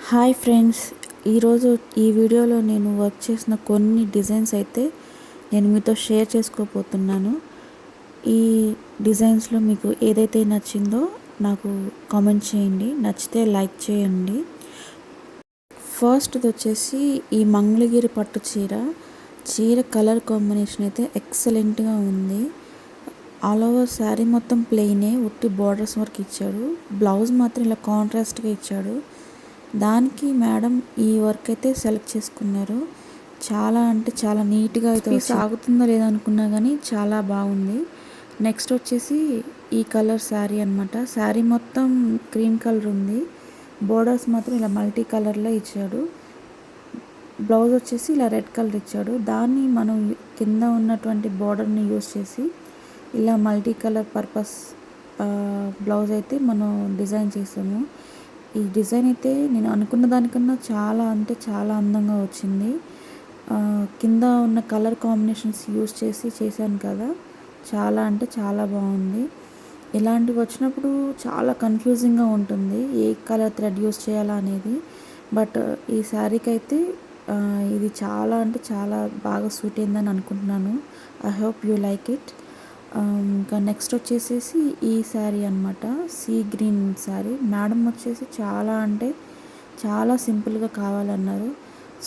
Hi friends, ఈరోజు ఈ వీడియోలో నేను వర్క్ చేసిన కొన్ని డిజైన్స్ అయితే నేను మీతో షేర్ చేసుకోబోతున్నాను. ఈ డిజైన్స్లో మీకు ఏదైతే నచ్చిందో నాకు కామెంట్ చేయండి, నచ్చితే లైక్ చేయండి. ఫస్ట్ది వచ్చేసి ఈ మంగళగిరి పట్టు చీర కలర్ కాంబినేషన్ అయితే ఎక్సలెంట్గా ఉంది. ఆల్ ఓవర్ శారీ మొత్తం ప్లెయినే, ఉట్టి బార్డర్స్ వరకు ఇచ్చాడు. బ్లౌజ్ మాత్రం ఇలా కాంట్రాస్ట్గా ఇచ్చాడు. దానికి మేడం ఈ వర్క్ అయితే సెలెక్ట్ చేసుకున్నారు. చాలా అంటే చాలా నీట్గా అయితే సాగుతుందో లేదో అనుకున్నా కానీ చాలా బాగుంది. నెక్స్ట్ వచ్చేసి ఈ కలర్ శారీ అనమాట. శారీ మొత్తం క్రీమ్ కలర్ ఉంది. బోర్డర్స్ మాత్రం ఇలా మల్టీ కలర్లో ఇచ్చాడు. బ్లౌజ్ వచ్చేసి ఇలా రెడ్ కలర్ ఇచ్చాడు. దాన్ని మనం కింద ఉన్నటువంటి బోర్డర్ని యూస్ చేసి ఇలా మల్టీ కలర్ పర్పస్ బ్లౌజ్ అయితే మనం డిజైన్ చేసాము. ఈ డిజైన్ అయితే నేను అనుకున్న దానికన్నా చాలా అంటే చాలా అందంగా వచ్చింది. కింద ఉన్న కలర్ కాంబినేషన్స్ యూస్ చేసి చేశాను కదా, చాలా అంటే చాలా బాగుంది. ఇలాంటివి వచ్చినప్పుడు చాలా కన్ఫ్యూజింగ్గా ఉంటుంది, ఏ కలర్ థ్రెడ్ యూస్ చేయాలా అనేది. బట్ ఈ శారీకి అయితే ఇది చాలా అంటే చాలా బాగా సూట్ అయిందని అనుకుంటున్నాను. I hope you like it. ఇంకా నెక్స్ట్ వచ్చేసేసి ఈ శారీ అనమాట, సీ గ్రీన్ శారీ. మేడం వచ్చేసి చాలా అంటే చాలా సింపుల్గా కావాలన్నారు.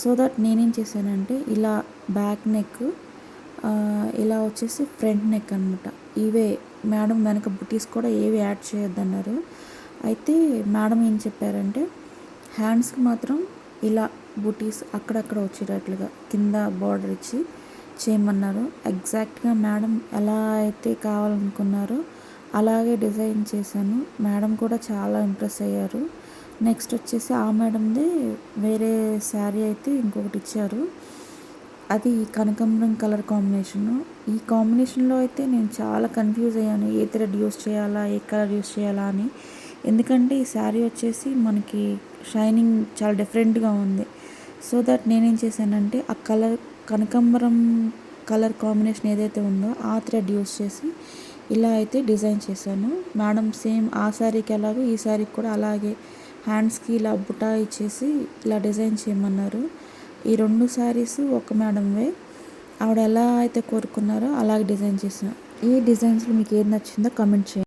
సో దట్ నేనేం చేశానంటే ఇలా బ్యాక్ నెక్, ఇలా వచ్చేసి ఫ్రంట్ నెక్ అనమాట. ఇవే మేడం వెనక బుటీస్ కూడా ఏవి యాడ్ చేయొద్దన్నారు. అయితే మేడం ఏం చెప్పారంటే హ్యాండ్స్కి మాత్రం ఇలా బుటీస్ అక్కడక్కడ వచ్చేటట్లుగా కింద బార్డర్ ఇచ్చి చేయమన్నారు. ఎగ్జాక్ట్గా మేడం ఎలా అయితే కావాలనుకున్నారో అలాగే డిజైన్ చేశాను. మేడం కూడా చాలా ఇంప్రెస్ అయ్యారు. నెక్స్ట్ వచ్చేసి ఆ మేడందే వేరే శారీ అయితే ఇంకొకటి ఇచ్చారు. అది కనకాంబరం కలర్ కాంబినేషను. ఈ కాంబినేషన్లో అయితే నేను చాలా కన్ఫ్యూజ్ అయ్యాను, ఏ థ్రెడ్ యూస్ చేయాలా, ఏ కలర్ యూస్ చేయాలా అని. ఎందుకంటే ఈ శారీ వచ్చేసి మనకి షైనింగ్ చాలా డిఫరెంట్గా ఉంది. సో దట్ నేనేం చేశానంటే ఆ కనకాంబరం కలర్ కాంబినేషన్ ఏదైతే ఉందో ఆ థ్రెడ్ యూస్ చేసి ఇలా అయితే డిజైన్ చేశాను. మేడం సేమ్ ఆ శారీకి ఎలాగో ఈ శారీకి కూడా అలాగే హ్యాండ్స్కి ఇలా బుటా ఇచ్చేసి ఇలా డిజైన్ చేయమన్నారు. ఈ 2 శారీస్ ఒక మేడంవే. ఆవిడ ఎలా అయితే కోరుకున్నారో అలాగే డిజైన్ చేశాను. ఈ డిజైన్స్లో మీకు ఏది నచ్చిందో కామెంట్ చేయండి.